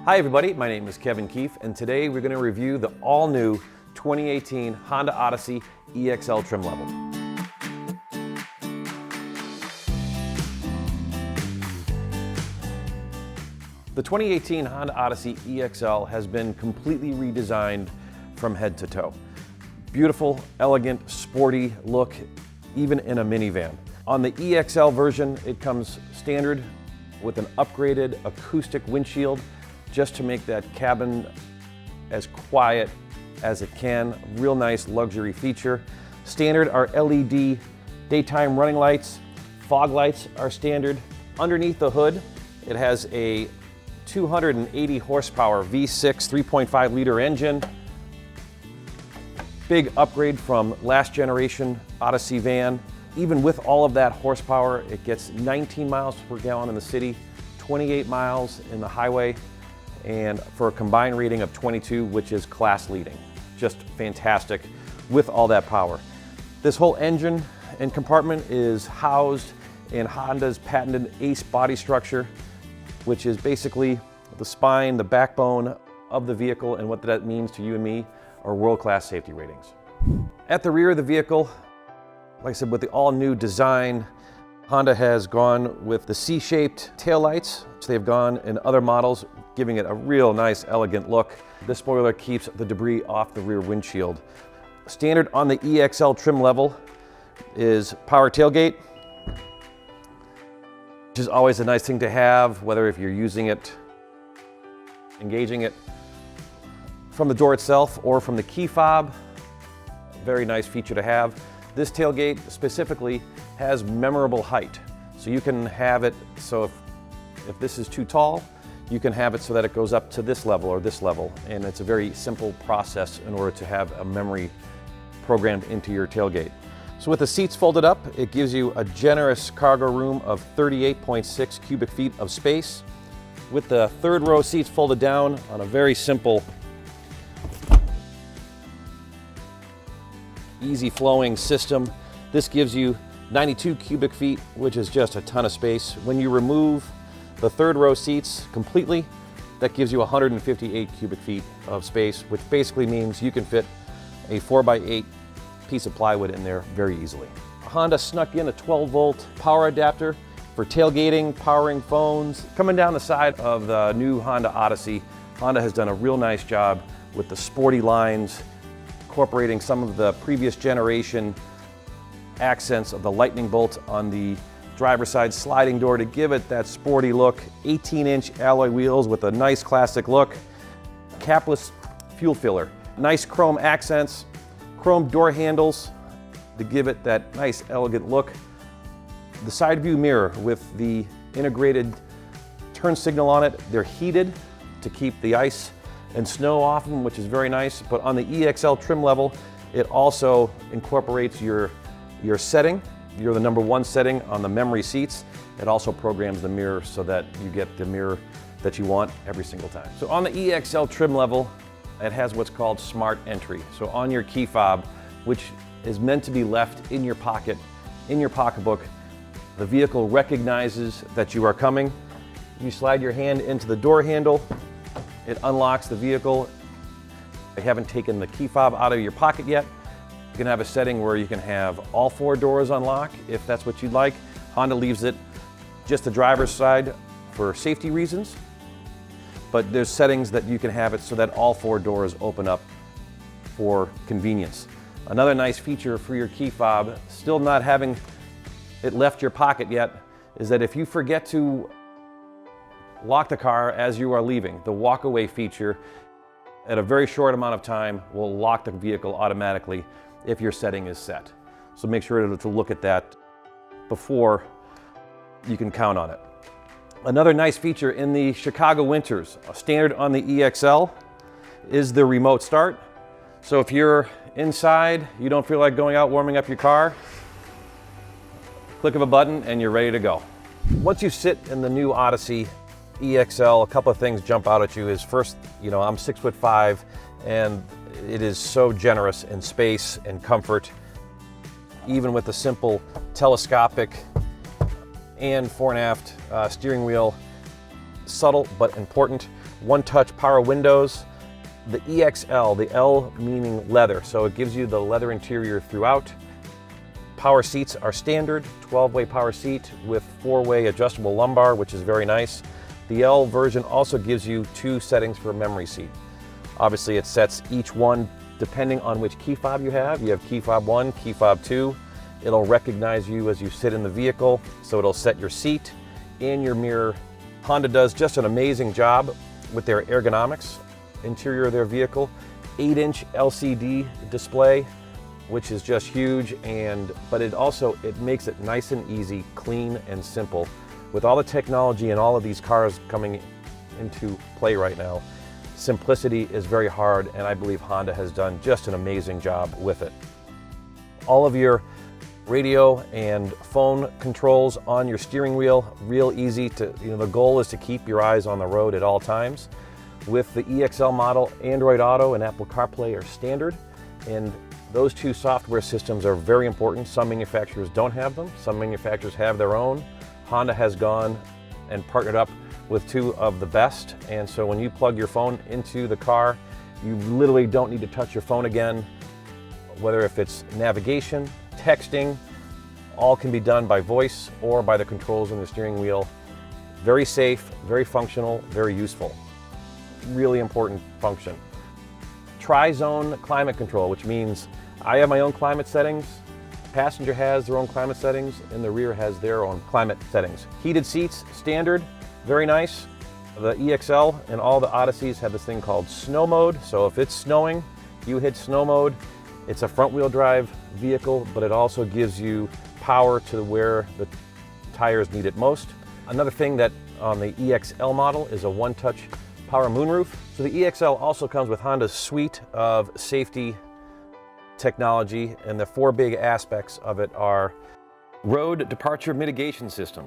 Hi everybody, my name is Kevin Keefe, and today we're going to review the all-new 2018 Honda Odyssey EXL trim level. The 2018 Honda Odyssey EXL has been completely redesigned from head to toe. Beautiful, elegant, sporty look, even in a minivan. On the EXL version, it comes standard with an upgraded acoustic windshield just to make that cabin as quiet as it can. Real nice luxury feature. Standard are LED daytime running lights. Fog lights are standard. Underneath the hood, it has a 280 horsepower V6 3.5 liter engine. Big upgrade from last generation Odyssey van. Even with all of that horsepower, it gets 19 miles per gallon in the city, 28 miles in the highway, and for a combined rating of 22, which is class leading. Just fantastic with all that power. This whole engine and compartment is housed in Honda's patented ACE body structure, which is basically the spine, the backbone of the vehicle, and what that means to you and me are world-class safety ratings. At the rear of the vehicle, like I said, with the all-new design, Honda has gone with the C-shaped taillights, which they've gone in other models, giving it a real nice, elegant look. This spoiler keeps the debris off the rear windshield. Standard on the EXL trim level is power tailgate, which is always a nice thing to have, whether if you're using it, engaging it from the door itself or from the key fob. Very nice feature to have. This tailgate specifically has memorable height. So you can have it so if this is too tall, you can have it so that it goes up to this level or this level. And it's a very simple process in order to have a memory programmed into your tailgate. So with the seats folded up, it gives you a generous cargo room of 38.6 cubic feet of space. With the third row seats folded down on a very simple, easy flowing system, this gives you 92 cubic feet, which is just a ton of space. When you remove the third row seats completely, that gives you 158 cubic feet of space, which basically means you can fit a 4x8 piece of plywood in there very easily. Honda snuck in a 12-volt power adapter for tailgating, powering phones. Coming down the side of the new Honda Odyssey, Honda has done a real nice job with the sporty lines, incorporating some of the previous generation accents of the lightning bolt on the driver's side sliding door to give it that sporty look. 18-inch alloy wheels with a nice classic look. Capless fuel filler. Nice chrome accents, chrome door handles to give it that nice elegant look. The side view mirror with the integrated turn signal on it. They're heated to keep the ice and snow off them, which is very nice. But on the EXL trim level, it also incorporates your setting. You're the #1 setting on the memory seats. It also programs the mirror so that you get the mirror that you want every single time. So on the EXL trim level, it has what's called Smart Entry. So on your key fob, which is meant to be left in your pocket, in your pocketbook, the vehicle recognizes that you are coming. You slide your hand into the door handle, it unlocks the vehicle. If you haven't taken the key fob out of your pocket yet, you can have a setting where you can have all 4 doors unlock if that's what you'd like. Honda leaves it just the driver's side for safety reasons, but there's settings that you can have it so that all 4 doors open up for convenience. Another nice feature for your key fob, still not having it left your pocket yet, is that if you forget to lock the car as you are leaving, the walk-away feature at a very short amount of time will lock the vehicle automatically if your setting is set. So make sure to look at that before you can count on it. Another nice feature in the Chicago winters, standard on the EXL, is the remote start. So if you're inside, you don't feel like going out warming up your car, click of a button and you're ready to go. Once you sit in the new Odyssey EXL, a couple of things jump out at you. Is first, I'm 6'5", and it is so generous in space and comfort. Even with the simple telescopic and fore and aft steering wheel, subtle but important. one-touch power windows. The EXL, the L meaning leather, so it gives you the leather interior throughout. Power seats are standard, 12-way power seat with 4-way adjustable lumbar, which is very nice. The L version also gives you 2 settings for a memory seat. Obviously it sets each one depending on which key fob you have. You have key fob 1, key fob 2. It'll recognize you as you sit in the vehicle, so it'll set your seat and your mirror. Honda does just an amazing job with their ergonomics. Interior of their vehicle, 8-inch LCD display, which is just huge, but it makes it nice and easy, clean and simple. With all the technology and all of these cars coming into play right now, simplicity is very hard, and I believe Honda has done just an amazing job with it. All of your radio and phone controls on your steering wheel, real easy to, the goal is to keep your eyes on the road at all times. With the EXL model, Android Auto and Apple CarPlay are standard, and those 2 software systems are very important. Some manufacturers don't have them, some manufacturers have their own. Honda has gone and partnered up with 2 of the best, and so when you plug your phone into the car, you literally don't need to touch your phone again. Whether if it's navigation, texting, all can be done by voice or by the controls on the steering wheel. Very safe, very functional, very useful. Really important function. Tri-zone climate control, which means I have my own climate settings, passenger has their own climate settings, and the rear has their own climate settings. Heated seats, standard, very nice. The EXL and all the Odysseys have this thing called snow mode, so if it's snowing, you hit snow mode. It's a front-wheel drive vehicle, but it also gives you power to where the tires need it most. Another thing that on the EXL model is a one-touch power moonroof. So the EXL also comes with Honda's suite of safety technology, and the 4 big aspects of it are road departure mitigation system.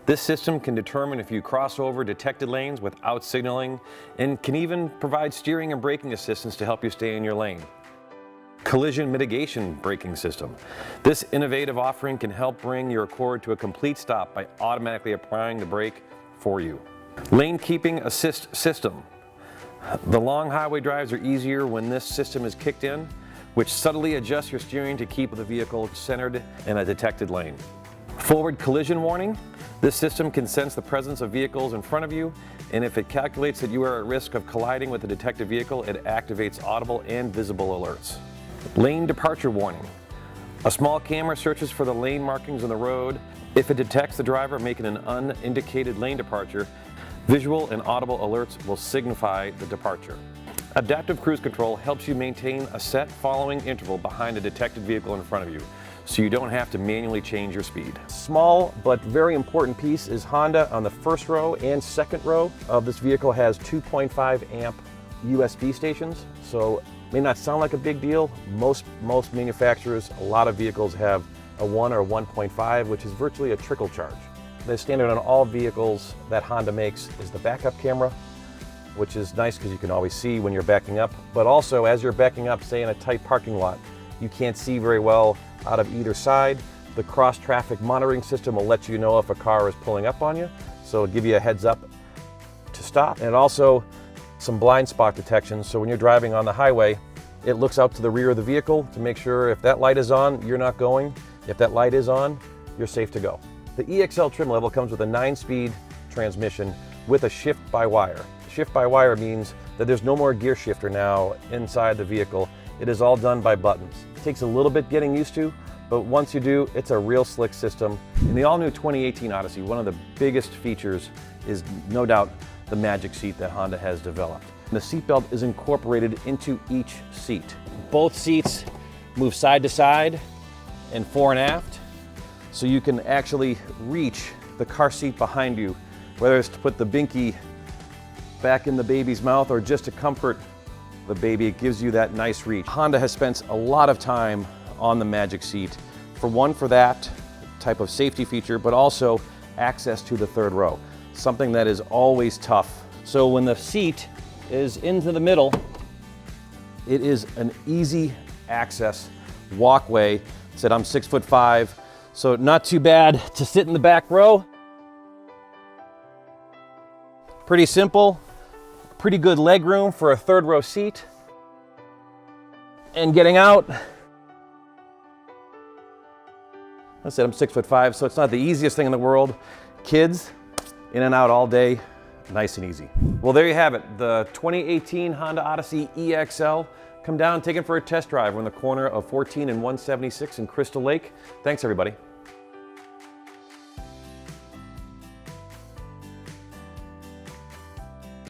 This system can determine if you cross over detected lanes without signaling, and can even provide steering and braking assistance to help you stay in your lane. Collision mitigation braking system. This innovative offering can help bring your Accord to a complete stop by automatically applying the brake for you. Lane keeping assist system. The long highway drives are easier when this system is kicked in, which subtly adjusts your steering to keep the vehicle centered in a detected lane. Forward collision warning. This system can sense the presence of vehicles in front of you, and if it calculates that you are at risk of colliding with a detected vehicle, it activates audible and visible alerts. Lane departure warning. A small camera searches for the lane markings on the road. If it detects the driver making an unindicated lane departure, visual and audible alerts will signify the departure. Adaptive cruise control helps you maintain a set following interval behind a detected vehicle in front of you, so you don't have to manually change your speed. Small but very important piece is Honda on the first row and second row of this vehicle has 2.5 amp USB stations, so may not sound like a big deal. Most manufacturers, a lot of vehicles have a 1 or 1.5, which is virtually a trickle charge. The standard on all vehicles that Honda makes is the backup camera, which is nice because you can always see when you're backing up, but also as you're backing up, say in a tight parking lot, you can't see very well out of either side. The cross traffic monitoring system will let you know if a car is pulling up on you, so it'll give you a heads up to stop. And also some blind spot detection, so when you're driving on the highway, it looks out to the rear of the vehicle to make sure if that light is on, you're not going. If that light is on, you're safe to go. The EXL trim level comes with a 9-speed transmission with a shift-by-wire. Shift-by-wire means that there's no more gear shifter now inside the vehicle. It is all done by buttons. It takes a little bit getting used to, but once you do, it's a real slick system. In the all-new 2018 Odyssey, one of the biggest features is no doubt the Magic Seat that Honda has developed. The seatbelt is incorporated into each seat. Both seats move side to side and fore and aft, so you can actually reach the car seat behind you, whether it's to put the binky back in the baby's mouth or just to comfort the baby. It gives you that nice reach. Honda has spent a lot of time on the Magic Seat. For that type of safety feature, but also access to the third row, something that is always tough. So when the seat is into the middle, it is an easy access walkway. Said I'm 6'5", so not too bad to sit in the back row. Pretty simple. Pretty good leg room for a third row seat. And getting out, I said I'm 6'5", so it's not the easiest thing in the world. Kids, in and out all day, nice and easy. Well, there you have it, the 2018 Honda Odyssey EXL. Come down and take it for a test drive. We're in the corner of 14 and 176 in Crystal Lake. Thanks, everybody.